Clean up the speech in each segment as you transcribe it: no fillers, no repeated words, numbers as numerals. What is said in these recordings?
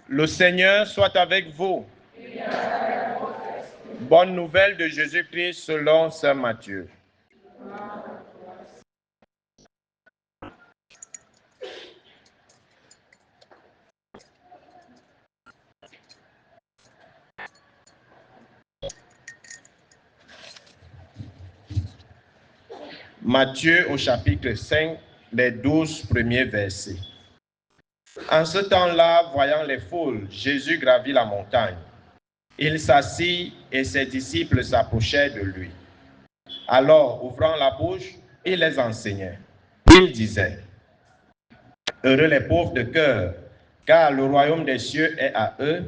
Le Seigneur soit avec vous. Bonne nouvelle de Jésus-Christ selon saint Matthieu. Matthieu au chapitre 5, les 12 premiers versets. En ce temps-là, voyant les foules, Jésus gravit la montagne. Il s'assit et ses disciples s'approchaient de lui. Alors, ouvrant la bouche, il les enseignait. Il disait: Heureux les pauvres de cœur, car le royaume des cieux est à eux.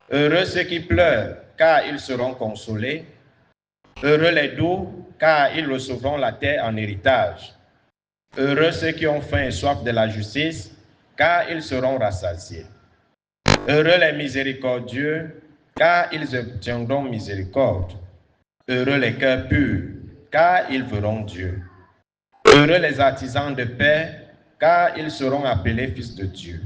Heureux ceux qui pleurent, car ils seront consolés. Heureux les doux, car ils recevront la terre en héritage. Heureux ceux qui ont faim et soif de la justice, car ils seront rassasiés. Heureux les miséricordieux, car ils obtiendront miséricorde. Heureux les cœurs purs, car ils verront Dieu. Heureux les artisans de paix, car ils seront appelés fils de Dieu.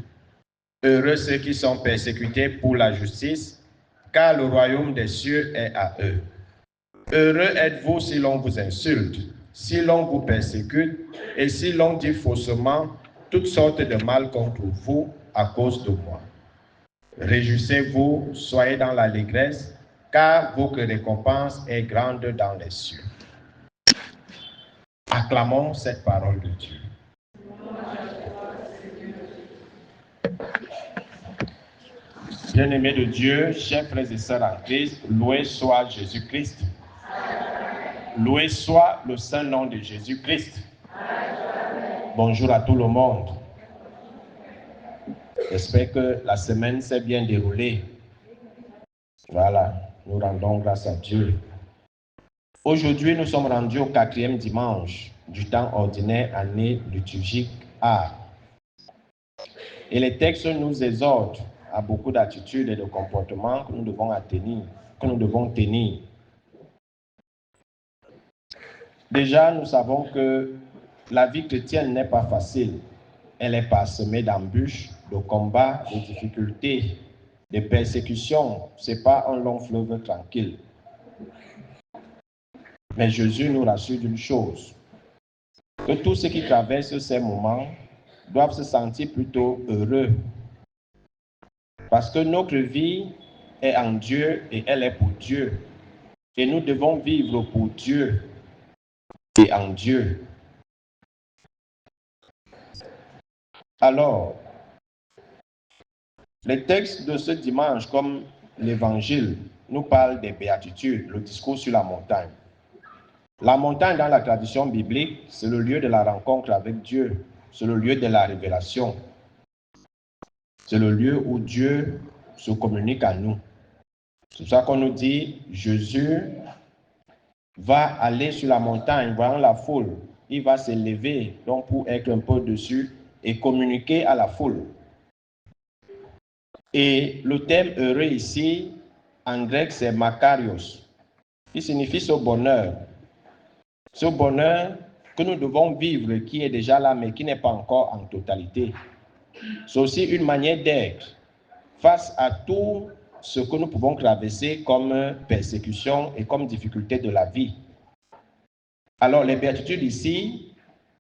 Heureux ceux qui sont persécutés pour la justice, car le royaume des cieux est à eux. Heureux êtes-vous si l'on vous insulte, si l'on vous persécute, et si l'on dit faussement toutes sortes de mal contre vous à cause de moi. Réjouissez-vous, soyez dans l'allégresse, car votre récompense est grande dans les cieux. Acclamons cette parole de Dieu. Bien-aimés de Dieu, chers frères et sœurs en Christ, loué soit Jésus-Christ. Loué soit le saint nom de Jésus-Christ. Bonjour à tout le monde. J'espère que la semaine s'est bien déroulée. Voilà, nous rendons grâce à Dieu. Aujourd'hui, nous sommes rendus au 4e dimanche du temps ordinaire, année liturgique A. Et les textes nous exhortent à beaucoup d'attitudes et de comportements que nous devons tenir. Déjà, nous savons que la vie chrétienne n'est pas facile. Elle est parsemée d'embûches, de combats, de difficultés, de persécutions. Ce n'est pas un long fleuve tranquille. Mais Jésus nous rassure d'une chose, que tous ceux qui traversent ces moments doivent se sentir plutôt heureux. Parce que notre vie est en Dieu et elle est pour Dieu. Et nous devons vivre pour Dieu et en Dieu. Alors, les textes de ce dimanche, comme l'Évangile, nous parlent des béatitudes, le discours sur la montagne. La montagne, dans la tradition biblique, c'est le lieu de la rencontre avec Dieu, c'est le lieu de la révélation. C'est le lieu où Dieu se communique à nous. C'est pour ça qu'on nous dit, Jésus va aller sur la montagne, voyant la foule. Il va se lever donc pour être un peu dessus et communiquer à la foule. Et le terme heureux ici, en grec, c'est makarios, qui signifie ce bonheur. Ce bonheur que nous devons vivre, qui est déjà là, mais qui n'est pas encore en totalité. C'est aussi une manière d'être face à tout ce que nous pouvons traverser comme persécution et comme difficulté de la vie. Alors, les béatitudes ici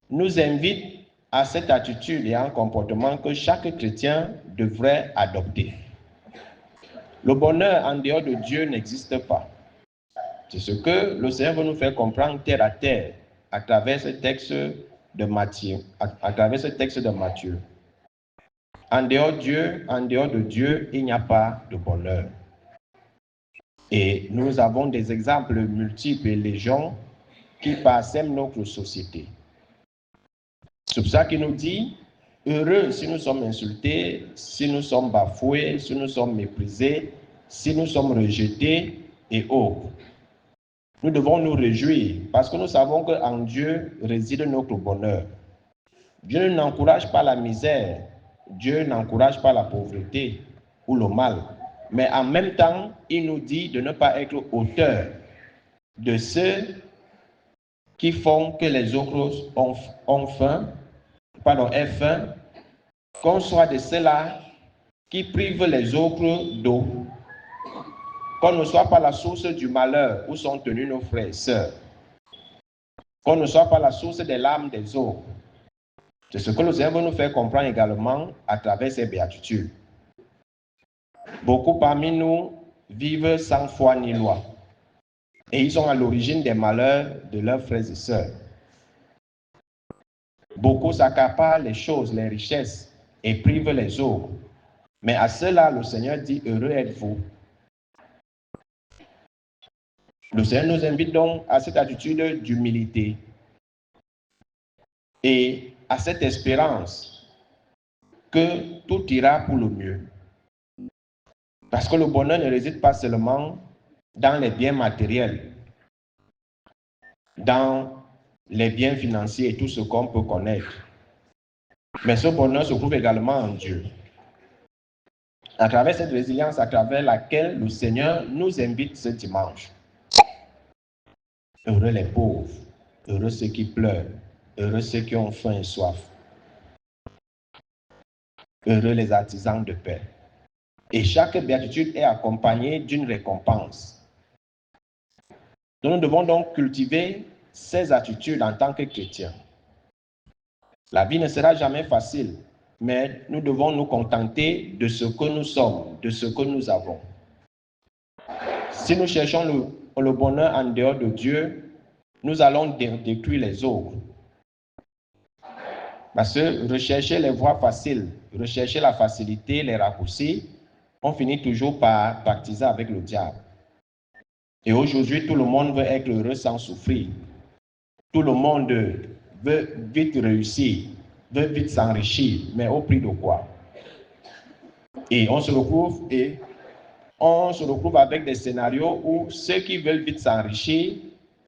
nous invitent à cette attitude et à un comportement que chaque chrétien devrait adopter. Le bonheur en dehors de Dieu n'existe pas. C'est ce que le Seigneur veut nous faire comprendre terre à terre à travers ce texte de Matthieu. En dehors de Dieu, il n'y a pas de bonheur. Et nous avons des exemples multiples et légions qui parsèment notre société. C'est pour ça qu'il nous dit, heureux si nous sommes insultés, si nous sommes bafoués, si nous sommes méprisés, si nous sommes rejetés et autres. Nous devons nous réjouir parce que nous savons qu'en Dieu réside notre bonheur. Dieu n'encourage pas la misère, Dieu n'encourage pas la pauvreté ou le mal. Mais en même temps, il nous dit de ne pas être auteur de ceux qui font que les autres aient faim, qu'on soit de ceux-là qui prive les autres d'eau. Qu'on ne soit pas la source du malheur où sont tenus nos frères et sœurs. Qu'on ne soit pas la source des larmes des autres. C'est ce que le Seigneur veut nous faire comprendre également à travers ces béatitudes. Beaucoup parmi nous vivent sans foi ni loi. Et ils sont à l'origine des malheurs de leurs frères et sœurs. Beaucoup s'accaparent les choses, les richesses, et privent les autres. Mais à cela, le Seigneur dit, heureux êtes-vous. Le Seigneur nous invite donc à cette attitude d'humilité et à cette espérance que tout ira pour le mieux. Parce que le bonheur ne réside pas seulement dans les biens matériels, dans les biens financiers et tout ce qu'on peut connaître. Mais ce bonheur se trouve également en Dieu. À travers cette résilience à travers laquelle le Seigneur nous invite ce dimanche. Heureux les pauvres, heureux ceux qui pleurent, heureux ceux qui ont faim et soif. Heureux les artisans de paix. Et chaque béatitude est accompagnée d'une récompense. Nous devons donc cultiver ces attitudes en tant que chrétiens. La vie ne sera jamais facile, mais nous devons nous contenter de ce que nous sommes, de ce que nous avons. Si nous cherchons le bonheur en dehors de Dieu, nous allons détruire les autres. Parce que rechercher les voies faciles, rechercher la facilité, les raccourcis, on finit toujours par pactiser avec le diable. Et aujourd'hui, tout le monde veut être heureux sans souffrir. Tout le monde veut vite réussir, veut vite s'enrichir, mais au prix de quoi? Et on se retrouve avec des scénarios où ceux qui veulent vite s'enrichir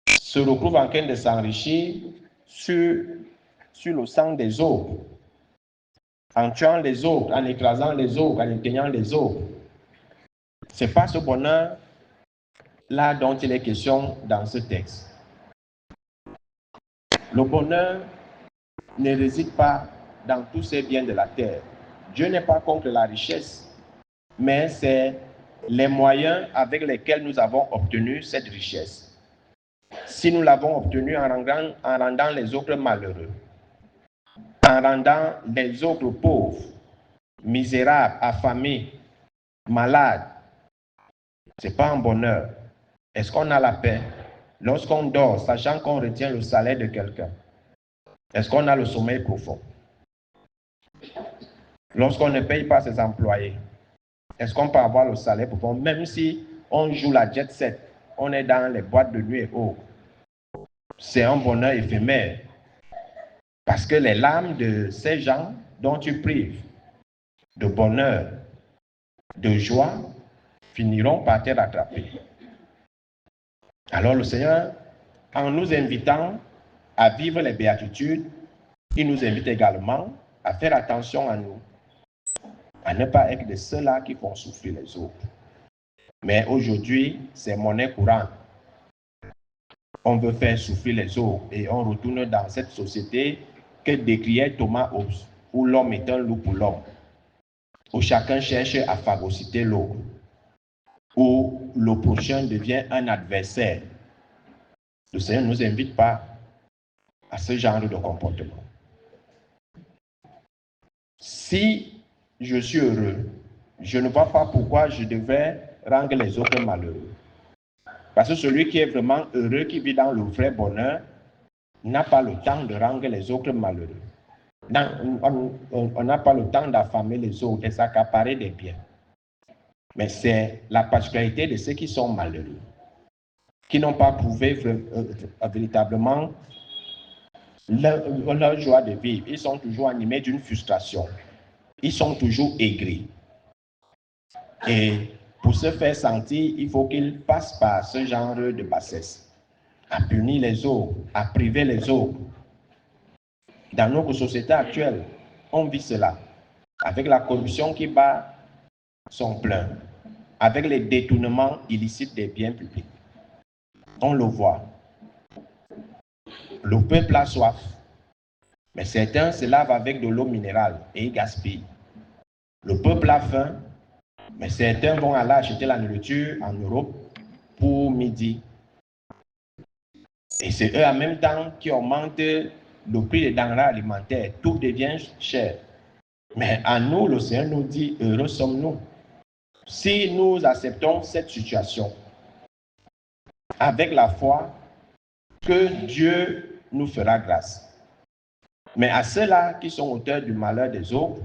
se retrouvent en train de s'enrichir sur le sang des autres, en tuant les autres, en écrasant les autres, en éteignant les autres. Ce n'est pas ce bonheur-là dont il est question dans ce texte. Le bonheur ne réside pas dans tous ces biens de la terre. Dieu n'est pas contre la richesse, mais c'est les moyens avec lesquels nous avons obtenu cette richesse. Si nous l'avons obtenue en rendant les autres malheureux, en rendant les autres pauvres, misérables, affamés, malades, ce n'est pas un bonheur. Est-ce qu'on a la paix lorsqu'on dort, sachant qu'on retient le salaire de quelqu'un? Est-ce qu'on a le sommeil profond? Lorsqu'on ne paye pas ses employés, est-ce qu'on peut avoir le salaire profond? Même si on joue la jet set, on est dans les boîtes de nuit et autres. C'est un bonheur éphémère. Parce que les larmes de ces gens dont tu prives de bonheur, de joie, finiront par te rattraper. Alors le Seigneur, en nous invitant à vivre les béatitudes, il nous invite également à faire attention à nous, à ne pas être de ceux-là qui font souffrir les autres. Mais aujourd'hui, c'est monnaie courante. On veut faire souffrir les autres et on retourne dans cette société que décriait Thomas Hobbes, où l'homme est un loup pour l'homme, où chacun cherche à phagocyter l'autre, où le prochain devient un adversaire. Le Seigneur ne nous invite pas à ce genre de comportement. Si je suis heureux, je ne vois pas pourquoi je devrais rendre les autres malheureux. Parce que celui qui est vraiment heureux, qui vit dans le vrai bonheur, n'a pas le temps de rendre les autres malheureux. On n'a pas le temps d'affamer les autres et s'accaparer des biens. Mais c'est la particularité de ceux qui sont malheureux, qui n'ont pas prouvé véritablement leur joie de vivre. Ils sont toujours animés d'une frustration. Ils sont toujours aigris. Et pour se faire sentir, il faut qu'ils passent par ce genre de bassesse, à punir les autres, à priver les autres. Dans notre société actuelle, on vit cela, avec la corruption qui bat son plein, avec les détournements illicites des biens publics. On le voit. Le peuple a soif, mais certains se lavent avec de l'eau minérale et ils gaspillent. Le peuple a faim, mais certains vont aller acheter la nourriture en Europe pour midi. Et c'est eux en même temps qui augmentent le prix des denrées alimentaires. Tout devient cher. Mais à nous, le Seigneur nous dit, heureux sommes-nous. Si nous acceptons cette situation avec la foi, que Dieu nous fera grâce. Mais à ceux-là qui sont auteurs du malheur des autres,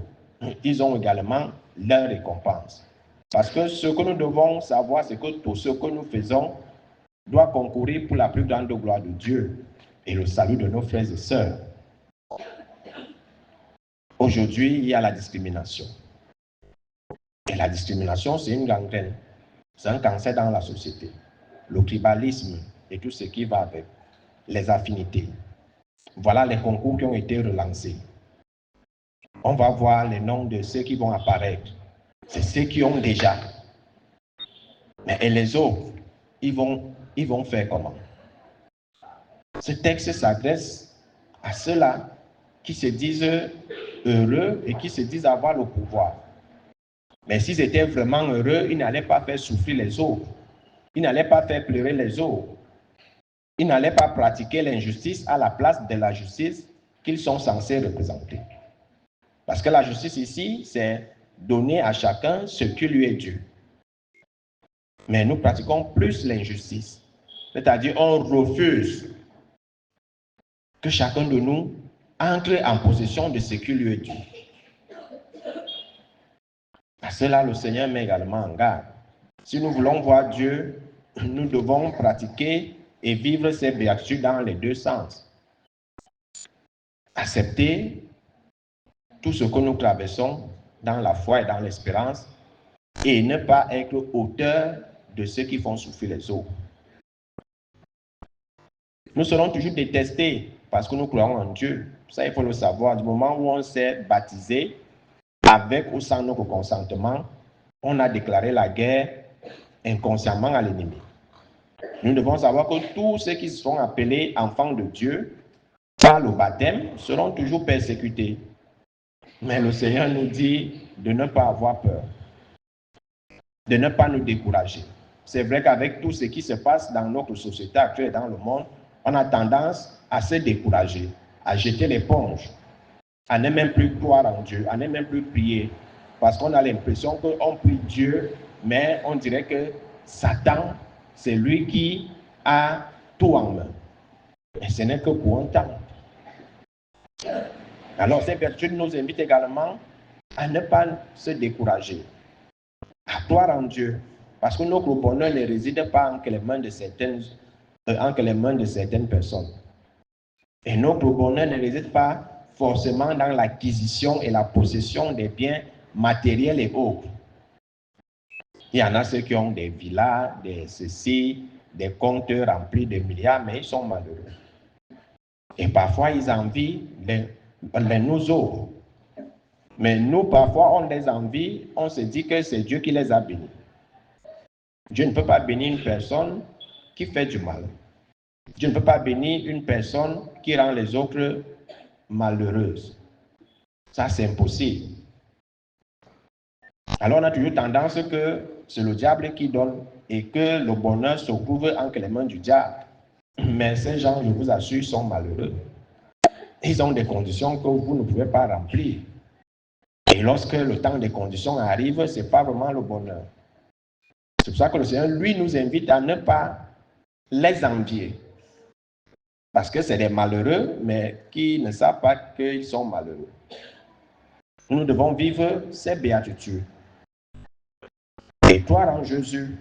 ils ont également leur récompense. Parce que ce que nous devons savoir, c'est que tout ce que nous faisons doit concourir pour la plus grande gloire de Dieu et le salut de nos frères et sœurs. Aujourd'hui, il y a la discrimination. Et la discrimination, c'est une gangrène. C'est un cancer dans la société. Le tribalisme et tout ce qui va avec. Les affinités. Voilà les concours qui ont été relancés. On va voir les noms de ceux qui vont apparaître. C'est ceux qui ont déjà. Mais et les autres, ils vont faire comment? Ce texte s'adresse à ceux-là qui se disent heureux et qui se disent avoir le pouvoir. Mais s'ils étaient vraiment heureux, ils n'allaient pas faire souffrir les autres. Ils n'allaient pas faire pleurer les autres. Ils n'allaient pas pratiquer l'injustice à la place de la justice qu'ils sont censés représenter. Parce que la justice ici, c'est donner à chacun ce qui lui est dû. Mais nous pratiquons plus l'injustice. C'est-à-dire, on refuse que chacun de nous entre en possession de ce qui lui est dû. À cela, le Seigneur met également en garde. Si nous voulons voir Dieu, nous devons pratiquer et vivre ces béatitudes dans les deux sens. Accepter tout ce que nous traversons dans la foi et dans l'espérance et ne pas être auteur de ceux qui font souffrir les autres. Nous serons toujours détestés parce que nous croyons en Dieu. Ça, il faut le savoir. Du moment où on s'est baptisé, avec ou sans notre consentement, on a déclaré la guerre inconsciemment à l'ennemi. Nous devons savoir que tous ceux qui seront appelés enfants de Dieu par le baptême seront toujours persécutés. Mais le Seigneur nous dit de ne pas avoir peur, de ne pas nous décourager. C'est vrai qu'avec tout ce qui se passe dans notre société actuelle et dans le monde, on a tendance à se décourager, à jeter l'éponge, à ne même plus croire en Dieu, à ne même plus prier, parce qu'on a l'impression qu'on prie Dieu, mais on dirait que Satan, c'est lui qui a tout en main. Et ce n'est que pour un temps. Alors, ces vertus nous invitent également à ne pas se décourager, à croire en Dieu, parce que notre bonheur ne réside pas entre les mains de certaines personnes. Et notre bonheur ne réside pas forcément dans l'acquisition et la possession des biens matériels et autres. Il y en a ceux qui ont des villas, des comptes remplis de milliards, mais ils sont malheureux. Et parfois, ils envient nous autres. Mais nous, parfois, on les envie, on se dit que c'est Dieu qui les a bénis. Dieu ne peut pas bénir une personne qui fait du mal. Dieu ne peut pas bénir une personne qui rend les autres malheureuses. Ça, c'est impossible. Alors, on a toujours tendance que c'est le diable qui donne et que le bonheur se trouve entre les mains du diable. Mais ces gens, je vous assure, sont malheureux. Ils ont des conditions que vous ne pouvez pas remplir. Et lorsque le temps des conditions arrive, ce n'est pas vraiment le bonheur. C'est pour ça que le Seigneur, lui, nous invite à ne pas les envier. Parce que c'est des malheureux, mais qui ne savent pas qu'ils sont malheureux. Nous devons vivre ces béatitudes. Et croire en Jésus.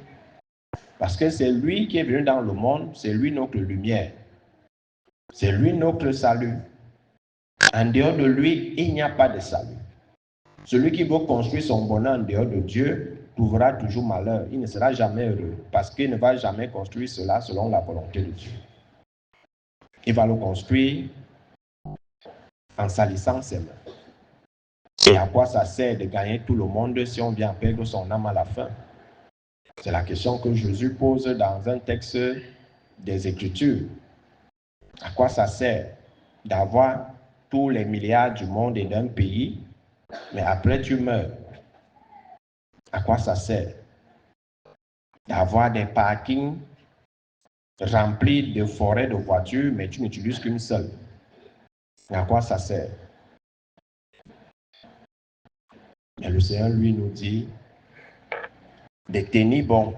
Parce que c'est lui qui est venu dans le monde, c'est lui notre lumière. C'est lui notre salut. En dehors de lui, il n'y a pas de salut. Celui qui veut construire son bonheur en dehors de Dieu trouvera toujours malheur. Il ne sera jamais heureux parce qu'il ne va jamais construire cela selon la volonté de Dieu. Il va le construire en salissant ses mains. Et à quoi ça sert de gagner tout le monde si on vient perdre son âme à la fin? C'est la question que Jésus pose dans un texte des Écritures. À quoi ça sert d'avoir tous les milliards du monde et d'un pays, mais après tu meurs? À quoi ça sert d'avoir des parkings remplis de forêts de voitures, mais tu n'utilises qu'une seule? À quoi ça sert? Et le Seigneur, lui, nous dit de tenir bon,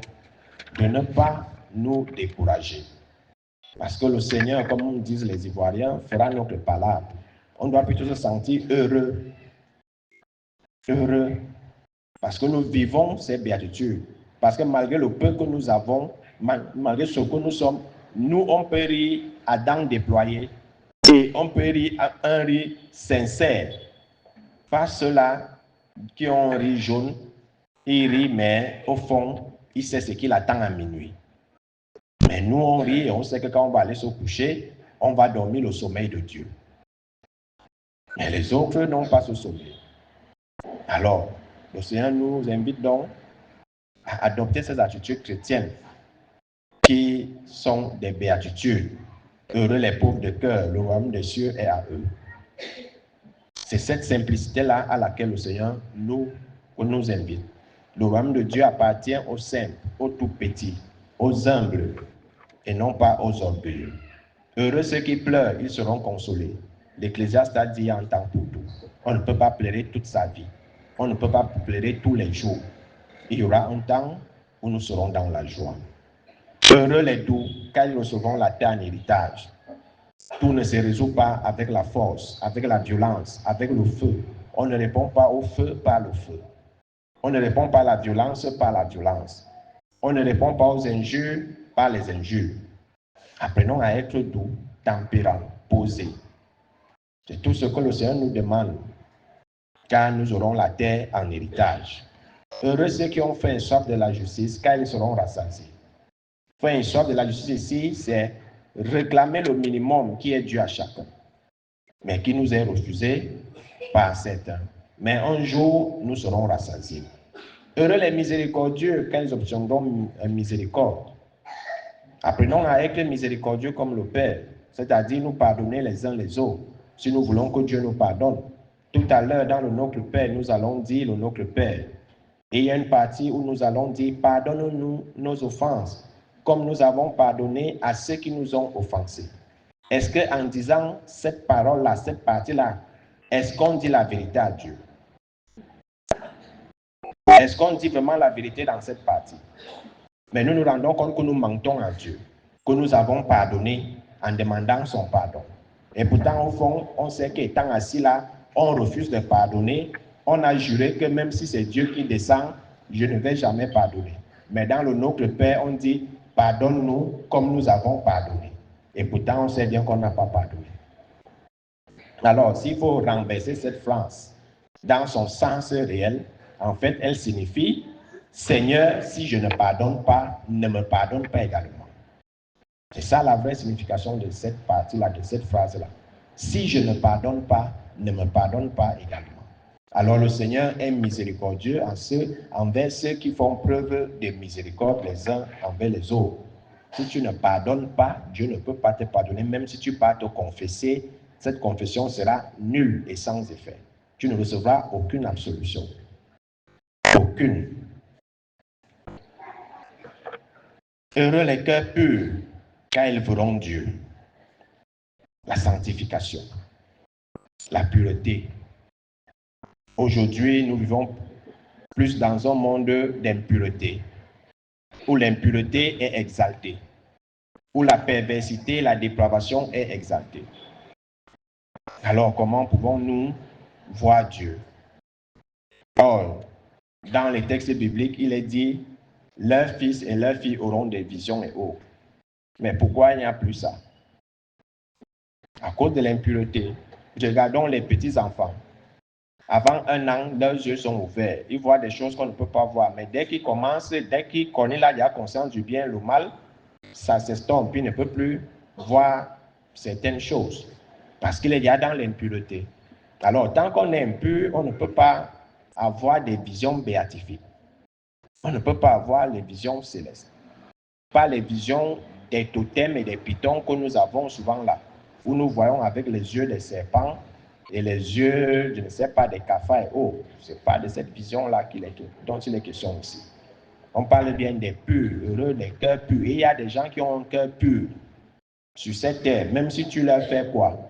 de ne pas nous décourager. Parce que le Seigneur, comme nous disent les Ivoiriens, fera notre palabre. On doit plutôt se sentir heureux. Heureux. Parce que nous vivons ces béatitudes. Parce que malgré le peu que nous avons, malgré ce que nous sommes, nous, on peut rire à dents déployées. Et on peut rire à un rire sincère. Pas ceux-là qui ont un rire jaune, ils rient, mais au fond, il sait ce qu'il attend à minuit. Mais nous, on rit et on sait que quand on va aller se coucher, on va dormir le sommeil de Dieu. Mais les autres n'ont pas ce sommeil. Alors, le Seigneur nous invite donc à adopter ces attitudes chrétiennes qui sont des béatitudes. Heureux les pauvres de cœur, le royaume des cieux est à eux. C'est cette simplicité-là à laquelle le Seigneur nous invite. Le royaume de Dieu appartient aux simples, aux tout petits, aux humbles et non pas aux orgueilleux. Heureux ceux qui pleurent, ils seront consolés. L'Ecclésiaste a dit en temps pour tout. On ne peut pas pleurer toute sa vie. On ne peut pas pleurer tous les jours. Il y aura un temps où nous serons dans la joie. Heureux les doux, car ils recevront la terre en héritage. Tout ne se résout pas avec la force, avec la violence, avec le feu. On ne répond pas au feu par le feu. On ne répond pas à la violence par la violence. On ne répond pas aux injures par les injures. Apprenons à être doux, tempérants, posés. C'est tout ce que le Seigneur nous demande, car nous aurons la terre en héritage. Heureux ceux qui ont fait une soif de la justice, car ils seront rassasiés. Faire une soif de la justice ici, c'est réclamer le minimum qui est dû à chacun, mais qui nous est refusé par certains. Mais un jour, nous serons rassasiés. Heureux les miséricordieux, car ils obtiendront miséricorde. Apprenons à être miséricordieux comme le Père, c'est-à-dire nous pardonner les uns les autres, si nous voulons que Dieu nous pardonne. Tout à l'heure, dans le Notre Père, nous allons dire le Notre Père. Et il y a une partie où nous allons dire, pardonne-nous nos offenses, comme nous avons pardonné à ceux qui nous ont offensés. Est-ce qu'en disant cette parole-là, cette partie-là, est-ce qu'on dit la vérité à Dieu? Est-ce qu'on dit vraiment la vérité dans cette partie? Mais nous nous rendons compte que nous mentons à Dieu, que nous avons pardonné en demandant son pardon. Et pourtant, au fond, on sait qu'étant assis là, on refuse de pardonner. On a juré que même si c'est Dieu qui descend, je ne vais jamais pardonner. Mais dans le Notre Père, on dit, pardonne-nous comme nous avons pardonné. Et pourtant, on sait bien qu'on n'a pas pardonné. Alors, s'il faut renverser cette phrase dans son sens réel, en fait, elle signifie, Seigneur, si je ne pardonne pas, ne me pardonne pas également. C'est ça la vraie signification de cette partie-là, de cette phrase-là. Si je ne pardonne pas, ne me pardonne pas également. Alors le Seigneur est miséricordieux envers ceux qui font preuve de miséricorde les uns envers les autres. Si tu ne pardonnes pas, Dieu ne peut pas te pardonner, même si tu pars te confesser, cette confession sera nulle et sans effet. Tu ne recevras aucune absolution. Aucune. Heureux les cœurs purs, car ils verront Dieu. La sanctification, la pureté. Aujourd'hui, nous vivons plus dans un monde d'impureté, où l'impureté est exaltée, où la perversité, la dépravation est exaltée. Alors, comment pouvons-nous voir Dieu? Or, dans les textes bibliques, il est dit, leurs fils et leurs filles auront des visions et autres. Mais pourquoi il n'y a plus ça? À cause de l'impureté. Regardons les petits-enfants. Avant 1 an, leurs yeux sont ouverts. Ils voient des choses qu'on ne peut pas voir. Mais dès qu'ils commencent, dès qu'ils connaissent là, il y a conscience du bien et le mal, ça s'estompe. Puis il ne peut plus voir certaines choses. Parce qu'il est déjà dans l'impureté. Alors, tant qu'on est impur, on ne peut pas avoir des visions béatifiques. On ne peut pas avoir les visions célestes. Pas les visions des totems et des pitons que nous avons souvent là, où nous voyons avec les yeux des serpents et les yeux, je ne sais pas, des cafards et autres. Ce n'est pas de cette vision-là dont il est question ici. On parle bien des purs, heureux, des cœurs purs. Et il y a des gens qui ont un cœur pur sur cette terre. Même si tu leur fais quoi,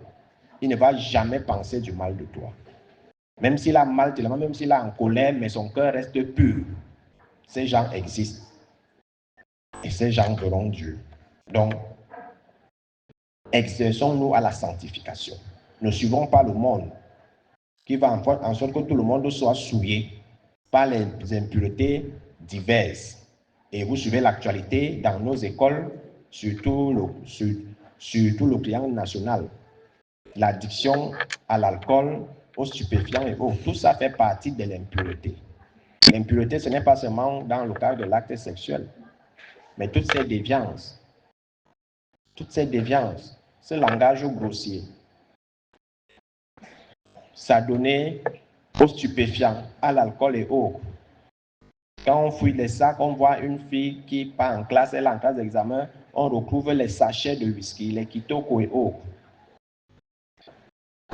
il ne va jamais penser du mal de toi. Même s'il a mal, même s'il est en colère, mais son cœur reste pur. Ces gens existent. Et ces gens verront Dieu. Donc, exerçons-nous à la sanctification. Ne suivons pas le monde qui va en sorte que tout le monde soit souillé par les impuretés diverses. Et vous suivez l'actualité dans nos écoles, surtout le triangle national. L'addiction à l'alcool, aux stupéfiants et autres, tout ça fait partie de l'impureté. L'impureté, ce n'est pas seulement dans le cadre de l'acte sexuel, mais toutes ces déviances, ce langage grossier, s'adonner aux stupéfiants, à l'alcool et autres. Quand on fouille les sacs, on voit une fille qui part en classe, elle est en classe d'examen, on retrouve les sachets de whisky, les kitoko et autres.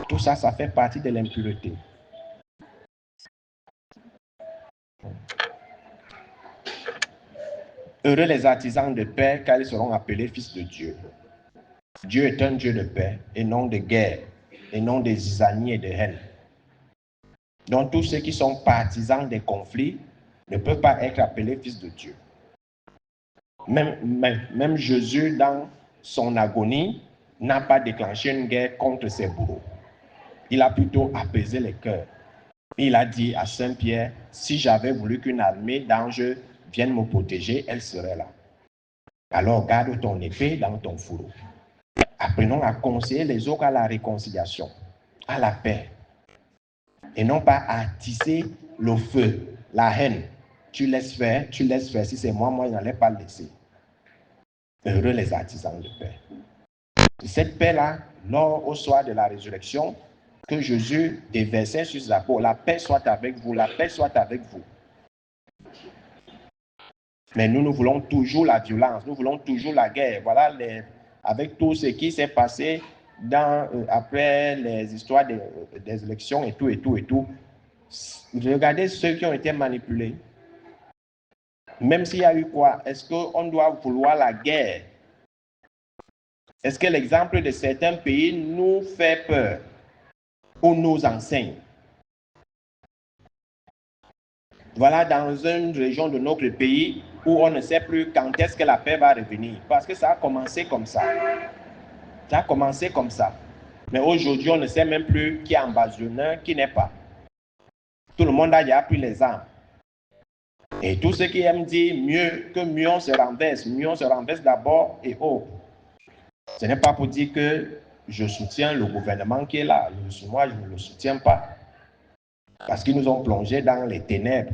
Tout ça, ça fait partie de l'impureté. Heureux les artisans de paix, car ils seront appelés fils de Dieu. Dieu est un Dieu de paix et non de guerre, et non de zizanie et de haine. Donc tous ceux qui sont partisans des conflits ne peuvent pas être appelés fils de Dieu. Même Jésus, dans son agonie, n'a pas déclenché une guerre contre ses bourreaux. Il a plutôt apaisé les cœurs. Il a dit à Saint Pierre, si j'avais voulu qu'une armée d'anges vienne me protéger, elle serait là. Alors garde ton épée dans ton fourreau. Apprenons à conseiller les autres à la réconciliation, à la paix. Et non pas à tisser le feu, la haine. Tu laisses faire. Si c'est moi, je n'allais pas le laisser. Heureux les artisans de paix. Cette paix-là, lors au soir de la résurrection, que Jésus déversait sur sa peau, la paix soit avec vous, la paix soit avec vous. Mais nous voulons toujours la violence, nous voulons toujours la guerre. Voilà, avec tout ce qui s'est passé après les histoires des élections et tout. Regardez ceux qui ont été manipulés. Même s'il y a eu quoi, est-ce qu'on doit vouloir la guerre? Est-ce que l'exemple de certains pays nous fait peur ou nous enseigne? Voilà, dans une région de notre pays où on ne sait plus quand est-ce que la paix va revenir. Parce que ça a commencé comme ça. Ça a commencé comme ça. Mais aujourd'hui, on ne sait même plus qui est ambassadeur, qui n'est pas. Tout le monde a déjà pris les armes. Et tous ceux qui aiment dire mieux on se renverse d'abord et haut. Ce n'est pas pour dire que je soutiens le gouvernement qui est là. Moi, je ne le soutiens pas. Parce qu'ils nous ont plongés dans les ténèbres.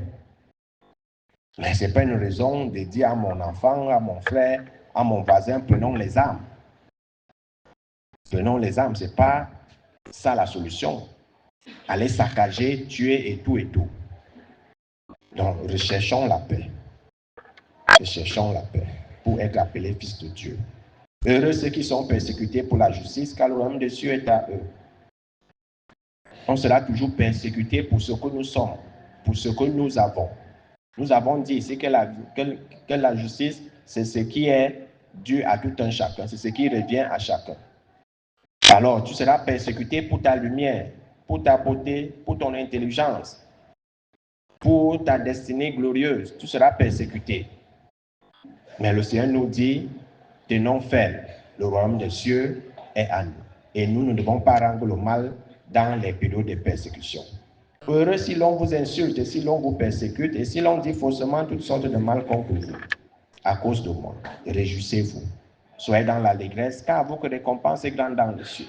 Mais ce n'est pas une raison de dire à mon enfant, à mon frère, à mon voisin, prenons les armes. Prenons les armes, ce n'est pas ça la solution. Aller saccager, tuer et tout. Donc, recherchons la paix. Recherchons la paix pour être appelés fils de Dieu. Heureux ceux qui sont persécutés pour la justice, car le royaume des cieux est à eux. On sera toujours persécuté pour ce que nous sommes, pour ce que nous avons. Nous avons dit ici que la justice, c'est ce qui est dû à tout un chacun, c'est ce qui revient à chacun. Alors, tu seras persécuté pour ta lumière, pour ta beauté, pour ton intelligence, pour ta destinée glorieuse. Tu seras persécuté. Mais le Seigneur nous dit, tenons ferme, le royaume des cieux est à nous. Et nous ne devons pas rendre le mal dans les périodes de persécution. Heureux si l'on vous insulte, si l'on vous persécute, et si l'on dit faussement toutes sortes de mal contre vous, à cause de moi. Réjouissez-vous. Soyez dans l'allégresse, car votre récompense est grande dans les cieux.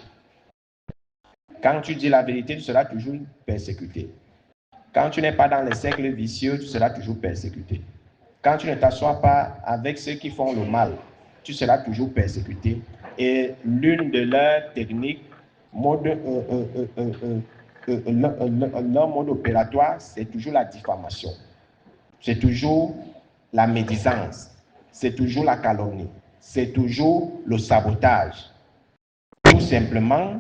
Quand tu dis la vérité, tu seras toujours persécuté. Quand tu n'es pas dans les cercles vicieux, tu seras toujours persécuté. Quand tu ne t'assois pas avec ceux qui font le mal, tu seras toujours persécuté. Et l'une de leurs techniques, leur mode opératoire, c'est toujours la diffamation. C'est toujours la médisance. C'est toujours la calomnie. C'est toujours le sabotage. Tout simplement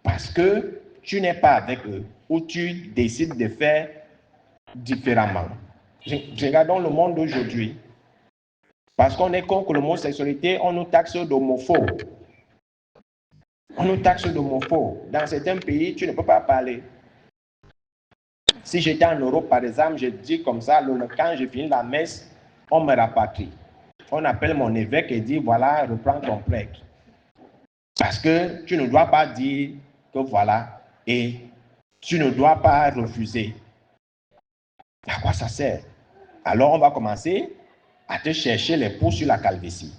parce que tu n'es pas avec eux ou tu décides de faire différemment. Regardons le monde d'aujourd'hui. Parce qu'on est contre l'homosexualité, on nous taxe d'homophobes. On nous taxe d'homophobes. Dans certains pays, tu ne peux pas parler. Si j'étais en Europe, par exemple, je dis comme ça, quand je finis la messe, on me rapatrie. On appelle mon évêque et dit, voilà, reprends ton prêtre. Parce que tu ne dois pas dire que voilà, et tu ne dois pas refuser. À quoi ça sert? Alors on va commencer à te chercher les poux sur la calvitie.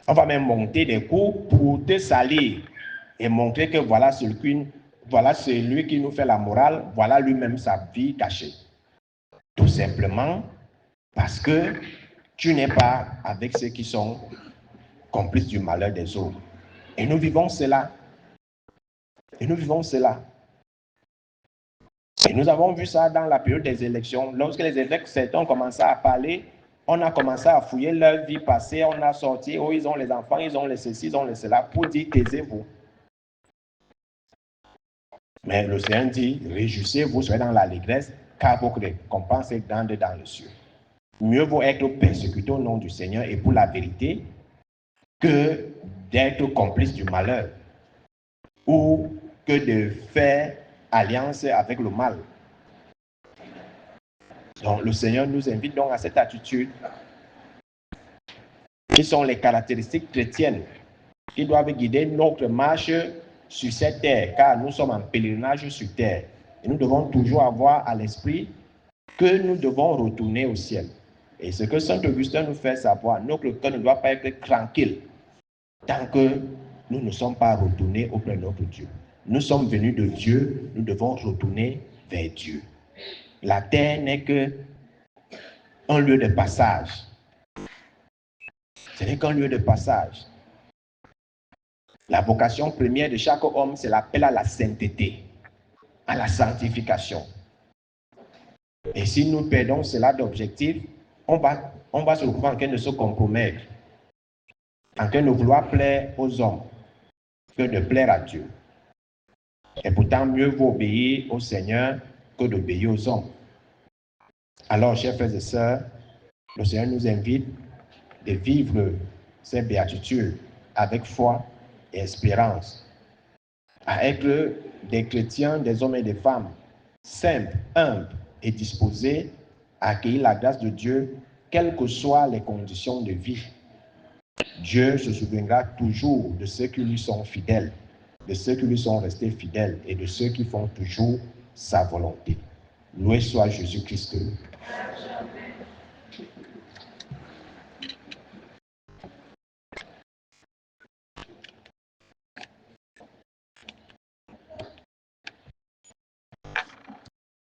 On va même monter des coups pour te salir et montrer que voilà celui qui nous fait la morale, voilà lui-même sa vie cachée. Tout simplement parce que tu n'es pas avec ceux qui sont complices du malheur des autres. Et nous vivons cela. Et nous vivons cela. Et nous avons vu ça dans la période des élections. Lorsque les évêques certains ont commencé à parler, on a commencé à fouiller leur vie passée, on a sorti, oh, ils ont les enfants, ils ont les ceci, ils ont les cela, pour dire, taisez-vous. Mais le Seigneur dit, réjouissez-vous, soyez dans l'allégresse, car votre récompense est grande dans le ciel. Mieux vaut être persécuté au nom du Seigneur et pour la vérité, que d'être complice du malheur, ou que de faire alliance avec le mal. Donc le Seigneur nous invite donc à cette attitude qui sont les caractéristiques chrétiennes qui doivent guider notre marche sur cette terre, car nous sommes en pèlerinage sur terre. Et nous devons toujours avoir à l'esprit que nous devons retourner au ciel. Et ce que Saint Augustin nous fait savoir, notre cœur ne doit pas être tranquille tant que nous ne sommes pas retournés auprès de notre Dieu. Nous sommes venus de Dieu, nous devons retourner vers Dieu. La terre n'est qu'un lieu de passage. Ce n'est qu'un lieu de passage. La vocation première de chaque homme, c'est l'appel à la sainteté, à la sanctification. Et si nous perdons cela d'objectif, on va se retrouver en train de se compromettre, en train de vouloir plaire aux hommes que de plaire à Dieu. Et pourtant, mieux vaut obéir au Seigneur que d'obéir aux hommes. Alors, chers frères et sœurs, le Seigneur nous invite de vivre ces béatitudes avec foi et espérance, à être des chrétiens, des hommes et des femmes, simples, humbles et disposés à accueillir la grâce de Dieu, quelles que soient les conditions de vie. Dieu se souviendra toujours de ceux qui lui sont fidèles, de ceux qui lui sont restés fidèles et de ceux qui font toujours sa volonté. Loué soit Jésus-Christ.